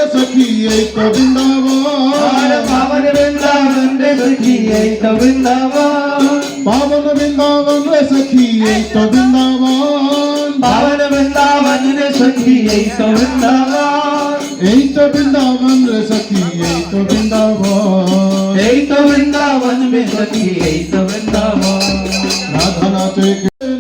सखी এই তো বৃন্দাবন পাবন বৃন্দাবন রে সখী এই তো বৃন্দাবন পাবন বৃন্দাবন রে সখী এই তো বৃন্দাবন পাবন বৃন্দাবন রে সখী এই তো বৃন্দাবন এই তো বৃন্দাবন রে সখী এই তো বৃন্দাবন এই তো বৃন্দাবন রে সখী এই তো বৃন্দাবন রাধা নাচে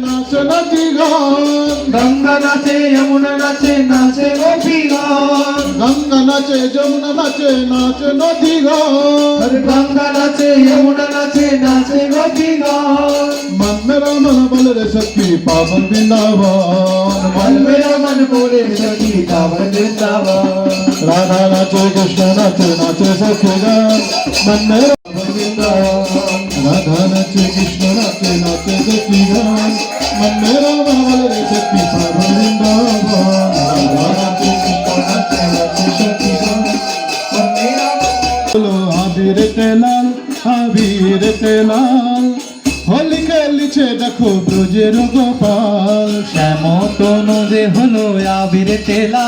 নাচে নাচি গান গঙ্গা নাচে যমুনা নাচে নাচে গোপীগণ গঙ্গা নাচে যমুনা নাচে নাচে নদী গান গঙ্গা নাচে যমুনা নাচে নাচে গোপীগণ मन मेरा मन बोले रे सखी पावन वृंदावन मन मेरा मन बोले सखी पावन वृंदावन राधा नाचे कृष्ण नाचे नाचे सखी गान मन मेरा पावन वृंदावन राधा नाचे कृष्ण नाचे नाचे सखी गान मन मेरा मन बोले रे सखी पावन वृंदावन राधा नाचे कृष्ण नाचे नाचे सखी गान मन मेरा बोलो आबिर तेलाल होली खेलिছে দেখো ব্রজের গোপাল শ্যামতনু যে হলো আবির তেলা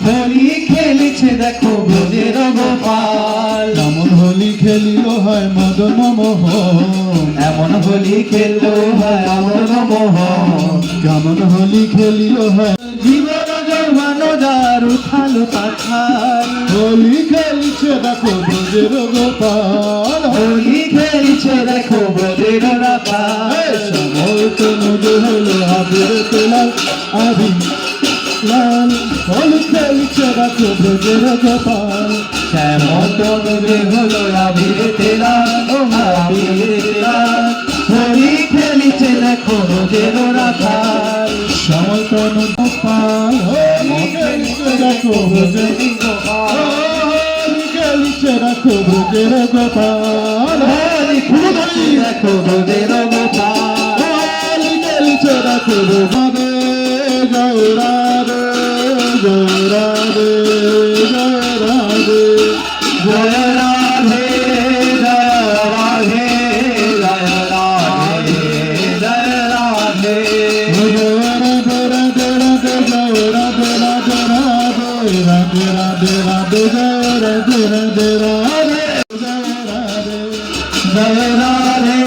হোলি খেলেছে দেখো ব্রজের গোপাল এমন হোলি খেলিল হয় মদন মোহন এমন হোলি খেললো হয় আমন মোহন কেমন হোলি খেলিল হয় জীবন জন্মানো যার উথাল পাথাল হোলি খেলিছে দেখো ব্রজের গোপাল হোলি খেলছে দেখো ব্রজের রাখাল সমতনু যে হলো আবির তেলাল আবি লাল হোলি খেলিছে দেখো ব্রজের গোপাল শ্যামতনু যে হলো আবির তেলা ও আবির তেলা হোলি খেলিছে দেখো ব্রজের রাখাল সমতনু গোপাল হোলি খেলিছে দেখো ব্রজের খেলিছে দেখো ব্রজের গোপাল হোলি খেলিছে দেখো ব্রজের গোপাল হোলি খেলিছে দেখো রাধে জয় রাধে জয় রাধে জয় রাধে জয় রাধে জয় রাধে জয় রাধে জয় রাধে জয় রাধে